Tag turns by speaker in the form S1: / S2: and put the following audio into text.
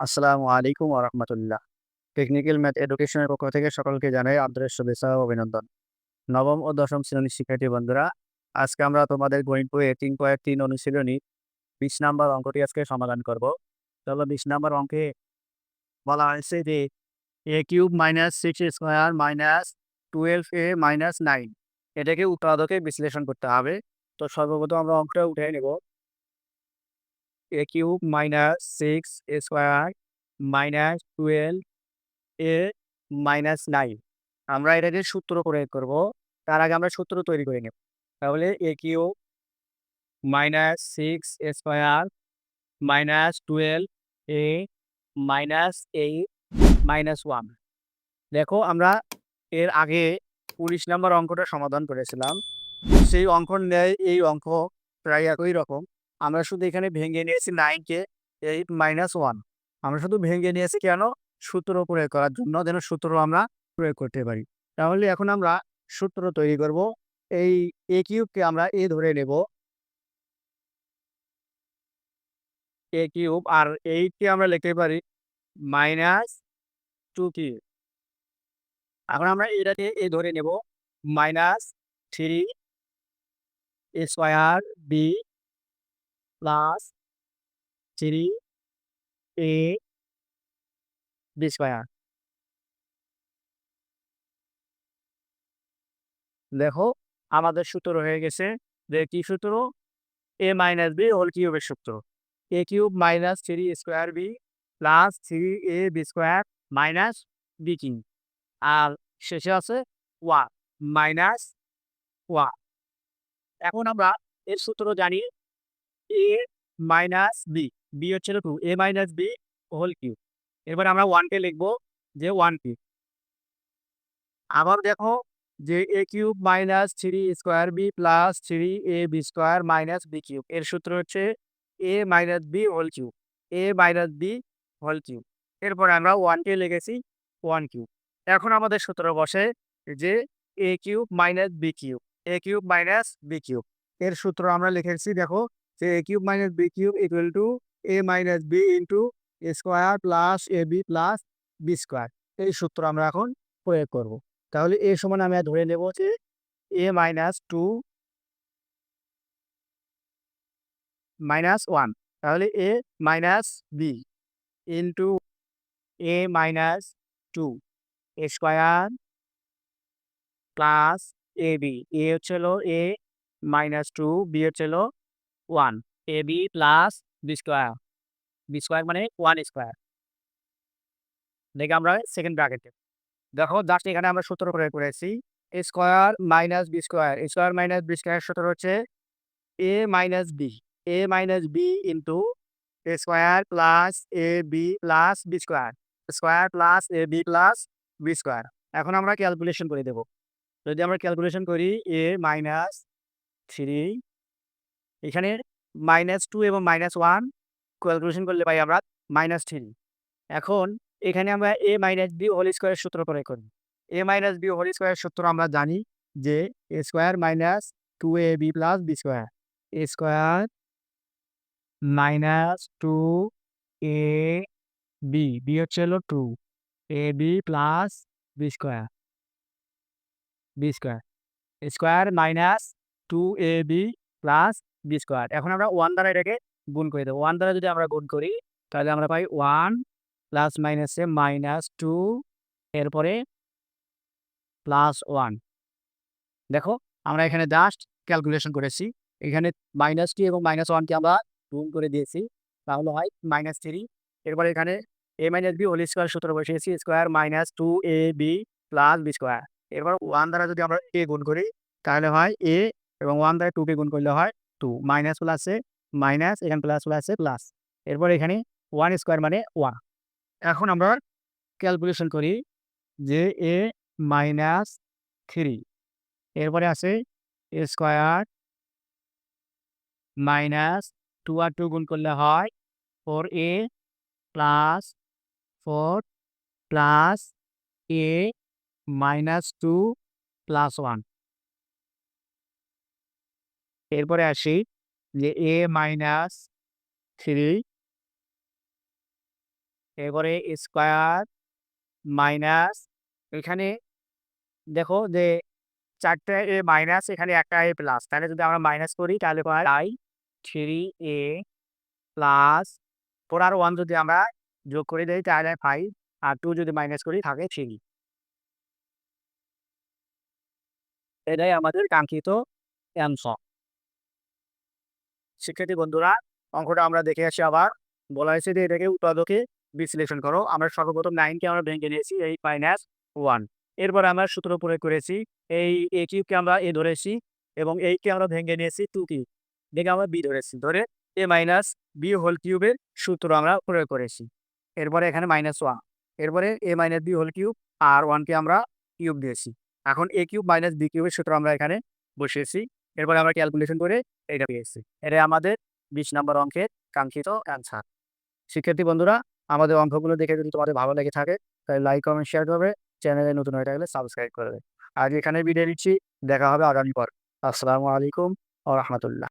S1: আসসালামু আলাইকুম ওয়া রাহমাতুল্লাহ। টেকনিক্যাল ম্যাথ এডুকেশনের পক্ষ থেকে সকলকে জানাই আন্তরিক শুভেচ্ছা ও অভিনন্দন। নবম ও দশম শ্রেণীর শিক্ষার্থী বন্ধুরা, আজকে আমরা তোমাদের গণিত বইয়ের ৩.৩ অনুশীলনী ২০ নাম্বার অঙ্কটি আজকে সমাধান করব। চলো ২০ নাম্বার অঙ্কে বলা হয়েছে যে a³ - 6² - 12a - 9 এটাকে উৎপাদকে বিশ্লেষণ করতে হবে। তো সর্বপ্রথম আমরা অঙ্কটা উঠে নেব। a³ - 6² - 12a - 9 আমরা এটাকে সূত্র প্রয়োগ করব। তার আগে আমরা সূত্র তৈরি করে নেব। তাহলে a³ - 6² - 12a - 8 দেখো আমরা এর আগে ১৯ নম্বর অঙ্কটা সমাধান করেছিলাম। সেই অঙ্কর ন্যায় এই অঙ্ক প্রায় একই রকম। আমরা শুধু এখানে ভেঙে নিয়েছি 9 কে 8 - 1। আমরা শুধু ভেঙে নিয়েছি কেন? সূত্র প্রয়োগ করার জন্য, যেন সূত্র আমরা প্রয়োগ করতে পারি। তাহলে এখন আমরা সূত্র তৈরি করব। এই a³ কে আমরা a ধরে নেব। a³ আর 8 কে আমরা লিখতে পারি -2 এখন আমরা এটাকে a ধরে নেব। -3 a² b plus 3 a b²। দেখো আমাদের সূত্র হয়ে গেছে যে কি সূত্র? a মাইনাস b হোল কিউবের সূত্র। a³ - 3 square b plus 3ab² minus b³ আর শেষে আছে 1 মাইনাস 1। এখন আমরা এর সূত্র জানি a মাইনাস b, b হচ্ছে 2, a minus b whole cube. এবার আমরা 1 কে লিখব যে 1 কিউব। আবার দেখো যে a³ - 3 square b plus 3ab² minus b³ এর সূত্র হচ্ছে a minus b whole cube, a minus b whole cube. এরপরে আমরা 1 কে লিখেছি 1 কিউব। এখন আমাদের সূত্র বসে যে a³ - b³ এর সূত্র আমরা লিখেছি। দেখো যে a³ - b³ equal to a minus b into a square plus ab plus b²। এই সূত্র আমরা এখন প্রয়োগ করব। তাহলে a সমান আমি ধরে নেব যে a মাইনাস 2 মাইনাস 1। তাহলে a minus b into a minus 2 square plus ab। a হচ্ছে হলো a মাইনাস 2, b হচ্ছে হলো 1, ab প্লাস b² মানে 1 স্কোয়ার। দেখে আমরা সেকেন্ড ব্র্যাকেটে দেখো জাস্ট এখানে আমরা সূত্র প্রয়োগ করেছি। a square minus b² minus b² সূত্র হচ্ছে a minus b, a minus b into a square plus A B plus B plus A B plus বি²। এখন আমরা ক্যালকুলেশন করে দেব। যদি আমরা ক্যালকুলেশন করি a মাইনাস 3, এখানে -2 এবং -1 ক্যালকুলেশন করলে পাই আমরা -3। এখন এখানে আমরা a মাইনাস b হোল স্কোয়ারের সূত্র প্রয়োগ করি। a মাইনাস b হোল স্কোয়ারের সূত্র আমরা জানি যে a square minus 2ab plus b²। a square minus 2ab, b হচ্ছে হলো 2, ab plus b², square minus 2ab plus b²। এখন আমরা 1 দ্বারা এটাকে গুণ করে দেবো। 1 দ্বারা যদি আমরা গুণ করি তাহলে আমরা পাই 1 প্লাস মাইনাসে -2 এরপরে +1। দেখো আমরা এখানে জাস্ট ক্যালকুলেশন করেছি। এখানে -2 এবং -1 কে আমরা গুণ করে দিয়েছি, তাহলে হয় -3। এরপরে এখানে a minus b whole square সূত্র বসিয়েছি, square minus 2ab plus b²। এরপর 1 দ্বারা যদি আমরা a গুণ করি তাহলে হয় a এবং 1 দ্বারা 2 কে গুণ করলে হয় 2, মাইনাস প্লাসে মাইনাস, এখানে প্লাস প্লাসে প্লাস। এরপর এখানে 1 স্কোয়ার মানে 1। এখন আমরা ক্যালকুলেশন করি যে a মাইনাস 3, এরপরে আছে a স্কোয়ার মাইনাস 2 আর 2 গুণ করলে হয় 4a plus 4 plus a minus 2 plus 1। এরপরে আসি যে a মাইনাস 3 এরপরে স্কোয়ার মাইনাস এখানে দেখো যে ৪ টা এ মাইনাস এখানে একটা এ প্লাস। তাহলে যদি আমরা মাইনাস করি তাহলে হয় I 3a প্লাস 4 আর 1 যদি আমরা যোগ করে দেই তাহলে 5 আর 2 যদি মাইনাস করি থাকে 3। এটাই আমাদের কাঙ্ক্ষিত অ্যান্সার। শিক্ষার্থী বন্ধুরা, অঙ্কটা আমরা দেখে আসি আবার। বলা হয়েছে যে এটাকে উৎপাদকে বিশ্লেষণ করো। আমরা সর্বপ্রথম 9 কে আমরা ভেঙে নিয়েছি 8 মাইনাস 1। এরপরে আমরা সূত্র প্রয়োগ করেছি। এই a কিউবকে আমরা a ধরেছি এবং 8 কে আমরা ভেঙে নিয়েছি 2 কিউব। দেখে আমরা b ধরেছি। ধরে a মাইনাস b হোল কিউবের সূত্র আমরা প্রয়োগ করেছি। এরপরে এখানে মাইনাস 1। এরপরে a minus b whole cube আর 1 কে আমরা কিউব দিয়েছি। এখন a কিউব মাইনাস b কিউবের সূত্র আমরা এখানে বসিয়েছি। এরপরে আমরা ক্যালকুলেশন করে এইটা পেয়েছি। এটাই আমাদের 20 নম্বর অঙ্কের কাঙ্ক্ষিত অ্যান্সার। শিক্ষার্থী বন্ধুরা, আমাদের অঙ্কগুলো দেখে যদি তোমাদের ভালো লেগে থাকে তাহলে লাইক, কমেন্ট, শেয়ার করবে। চ্যানেলে নতুন হয়ে থাকলে সাবস্ক্রাইব করবে। আজ এখানে বিদায় নিচ্ছি। দেখা হবে আগামী পর। আসসালামু আলাইকুম ওয়া রাহমাতুল্লাহ।